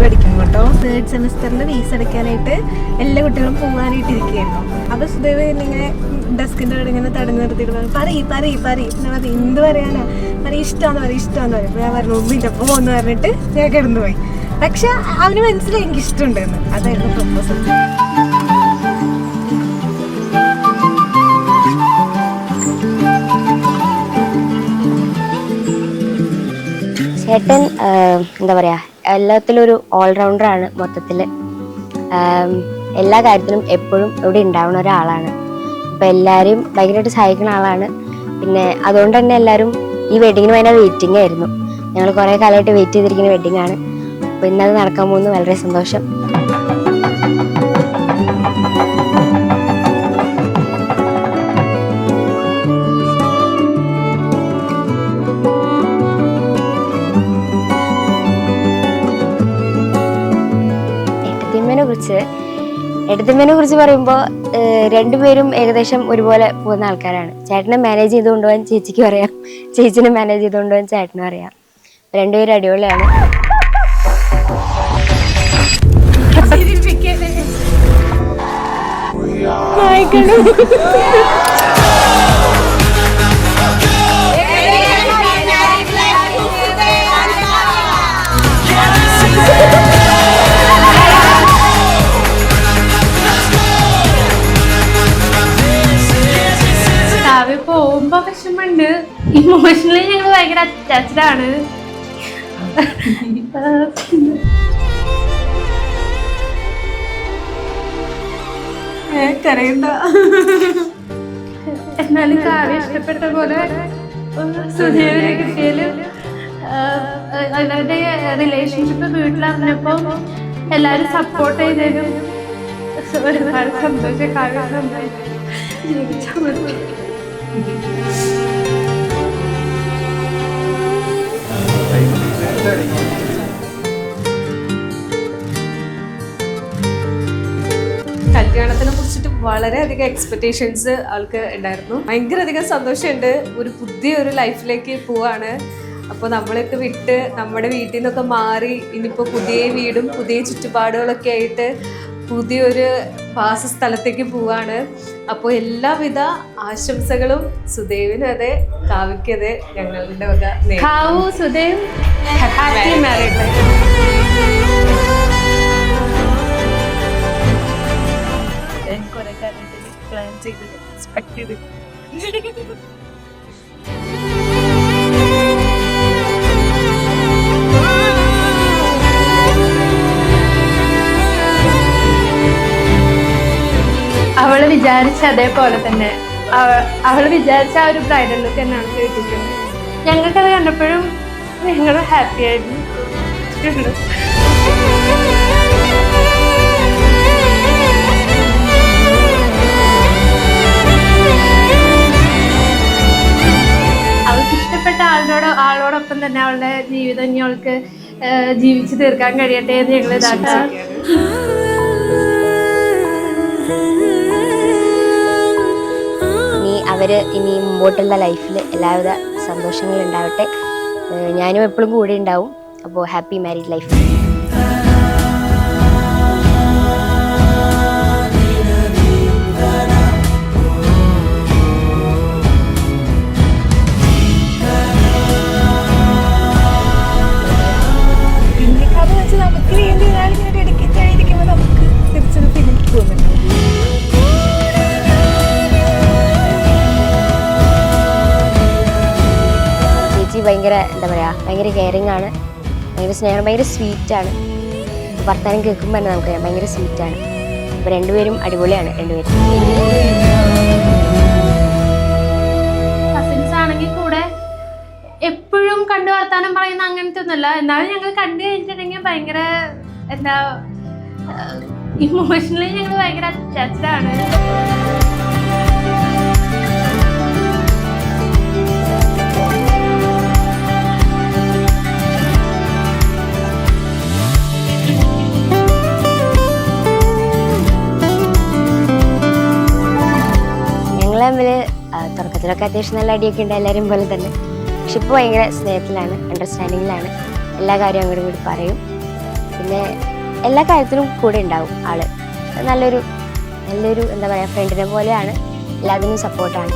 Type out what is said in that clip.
പഠിക്കുന്നു കേട്ടോ. 3rd സെമിസ്റ്ററിന്റെ fees അടയ്ക്കാനായിട്ട് എല്ലാ കുട്ടികളും പോകാനായിട്ടിരിക്കുകയായിരുന്നു. അപ്പൊ സുദേവ് ഇങ്ങനെ ഡെസ്കിന്റെ അവിടെ ഇങ്ങനെ തടഞ്ഞു നിർത്തിയിട്ട് പറയും എന്ത് പറയാനാ, ഇഷ്ടമാന്ന് പറയും. അപ്പൊ ഞാൻ പറഞ്ഞു ഒന്നുമില്ല അപ്പൊ പോന്ന് പറഞ്ഞിട്ട് ഞാൻ കിടന്നു പോയി. പക്ഷെ അവന് മനസ്സിലായി എനിക്ക് ഇഷ്ടമുണ്ടെന്ന്. അതായിരുന്നു പ്രൊപ്പോസൽ. ചേട്ടൻ എന്താ പറയാ, എല്ലാത്തിലും ഒരു ഓൾറൗണ്ടറാണ്. മൊത്തത്തില് എല്ലാ കാര്യത്തിലും എപ്പോഴും ഇവിടെ ഉണ്ടാവുന്ന ഒരാളാണ്. അപ്പൊ എല്ലാരും ഭയങ്കരമായിട്ട് സഹായിക്കുന്ന ആളാണ്. പിന്നെ അതുകൊണ്ട് തന്നെ എല്ലാവരും ഈ വെഡിങ്ങിന് ഭയങ്കര വെയിറ്റിംഗ് ആയിരുന്നു. ഞങ്ങൾ കുറെ കാലമായിട്ട് വെയിറ്റ് ചെയ്തിരിക്കുന്ന വെഡിങ് ആണ്. അപ്പൊ ഇന്നത് നടക്കാൻ പോകുന്നു. വളരെ സന്തോഷം. എടത്തിമ്മേനെ കുറിച്ച് പറയുമ്പോൾ രണ്ടുപേരും ഏകദേശം ഒരുപോലെ പോകുന്ന ആൾക്കാരാണ്. ചേട്ടനെ മാനേജ് ചെയ്ത് കൊണ്ടുപോകാൻ ചേച്ചിക്കും അറിയാം, ചേച്ചിനെ മാനേജ് ചെയ്ത് കൊണ്ടുപോകാൻ ചേട്ടനും അറിയാം. രണ്ടുപേരും അടിപൊളിയാണ്. പോകുമ്പോ വിഷമുണ്ട്. ഇമോഷണലി ഞങ്ങൾ ഭയങ്കര അറ്റാച്ച്ഡ് ആണ്. കരയണ്ട. എന്നാലും കാവ്യ ഇഷ്ടപ്പെട്ട പോലെ സുദേവിനെ കിട്ടിയാലും അവരുടെ റിലേഷൻഷിപ്പ് വീട്ടിലറിഞ്ഞപ്പോ എല്ലാരും സപ്പോർട്ട് ചെയ്തതിനും ഒരുപാട് സന്തോഷം. കാവ്യ നന്നായി ജീവിച്ചാൽ മതി. കല്യാണത്തിനെ കുറിച്ചിട്ട് വളരെയധികം എക്സ്പെക്ടേഷൻസ് ആൾക്ക് ഉണ്ടായിരുന്നു. ഭയങ്കര അധികം സന്തോഷമുണ്ട്. പുതിയൊരു ലൈഫിലേക്ക് പോവാണ്. അപ്പോൾ നമ്മളൊക്കെ വിട്ട് നമ്മുടെ വീട്ടിൽ നിന്നൊക്കെ മാറി ഇനിയിപ്പോൾ പുതിയ വീടും പുതിയ ചുറ്റുപാടുകളൊക്കെ ആയിട്ട് പുതിയൊരു വാസസ്ഥലത്തേക്ക് പോവാണ്. അപ്പോൾ എല്ലാവിധ ആശംസകളും സുദേവിനും അതെ, കാവ്യക്കതെ ഞങ്ങളുടെ വക. Sudev happy married life. കുറെ കാര്യത്തിൽ പ്ലാൻ ചെയ്ത് എക്സ്പെക്ട് ചെയ്ത് അവള് വിചാരിച്ച അതേപോലെ തന്നെ അവള് വിചാരിച്ച ആ ഒരു ബ്രൈഡൽ ലുക്ക് തന്നെയാണ് കിട്ടിയിട്ടുള്ളത്. ഞങ്ങൾക്കത് കണ്ടപ്പോഴും ഞങ്ങൾ ഹാപ്പി ആയിരുന്നു. അവൾക്ക് ഇഷ്ടപ്പെട്ട ആളോടൊപ്പം തന്നെ അവളുടെ ജീവിതം ഇനി അവൾക്ക് ജീവിച്ചു തീർക്കാൻ കഴിയട്ടെ എന്ന് ഞങ്ങൾ ഇതാക്കാം. അവര് ഇനി മുമ്പോട്ടുള്ള ലൈഫിൽ എല്ലാവിധ സന്തോഷങ്ങളും ഉണ്ടാവട്ടെ. ഞാനും എപ്പോഴും കൂടെ ഉണ്ടാവും. അപ്പോൾ ഹാപ്പി മാരീഡ് ലൈഫ്. പിന്നെക്കാന്ന് വെച്ചാൽ നമുക്ക് വേണ്ടി ഒരാളിങ്ങനെ ഡെഡിക്കേറ്റ് ആയിരിക്കുമ്പോൾ നമുക്ക് തിരിച്ചൊരു ഫീലിംഗ് തോന്നുന്നുണ്ട്. ഭയങ്കര എന്താ പറയാ, ഭയങ്കര കെയറിങ് ആണ്, ഭയങ്കര സ്നേഹം, ഭയങ്കര സ്വീറ്റാണ്. വർത്താനം കേൾക്കുമ്പോൾ തന്നെ നമുക്കറിയാം ഭയങ്കര സ്വീറ്റാണ്. അപ്പോൾ രണ്ടുപേരും അടിപൊളിയാണ്. രണ്ടുപേരും കസിൻസ് ആണെങ്കിൽ കൂടെ എപ്പോഴും കണ്ടു വർത്താനം പറയുന്ന അങ്ങനത്തെ ഒന്നുമല്ല. എന്നാലും ഞങ്ങൾ കണ്ടു കഴിഞ്ഞിട്ടുണ്ടെങ്കിൽ ഭയങ്കര എന്താ ഇമോഷണലി ഞങ്ങൾ ഭയങ്കര അറ്റാച്ച്ഡ് ആണ്. തമ്മിൽ തുടക്കത്തിലൊക്കെ അത്യാവശ്യം നല്ല അടിയൊക്കെ ഉണ്ട്, എല്ലാവരും പോലെ തന്നെ. പക്ഷെ ഇപ്പോൾ ഭയങ്കര സ്നേഹത്തിലാണ്, അണ്ടർസ്റ്റാൻഡിങ്ങിലാണ്. എല്ലാ കാര്യവും അങ്ങോട്ടും ഇങ്ങോട്ട് പറയും. പിന്നെ എല്ലാ കാര്യത്തിലും കൂടെ ഉണ്ടാവും ആള്. നല്ലൊരു എന്താ പറയുക, ഫ്രണ്ടിനെ പോലെയാണ്, എല്ലാത്തിനും സപ്പോർട്ടാണ്.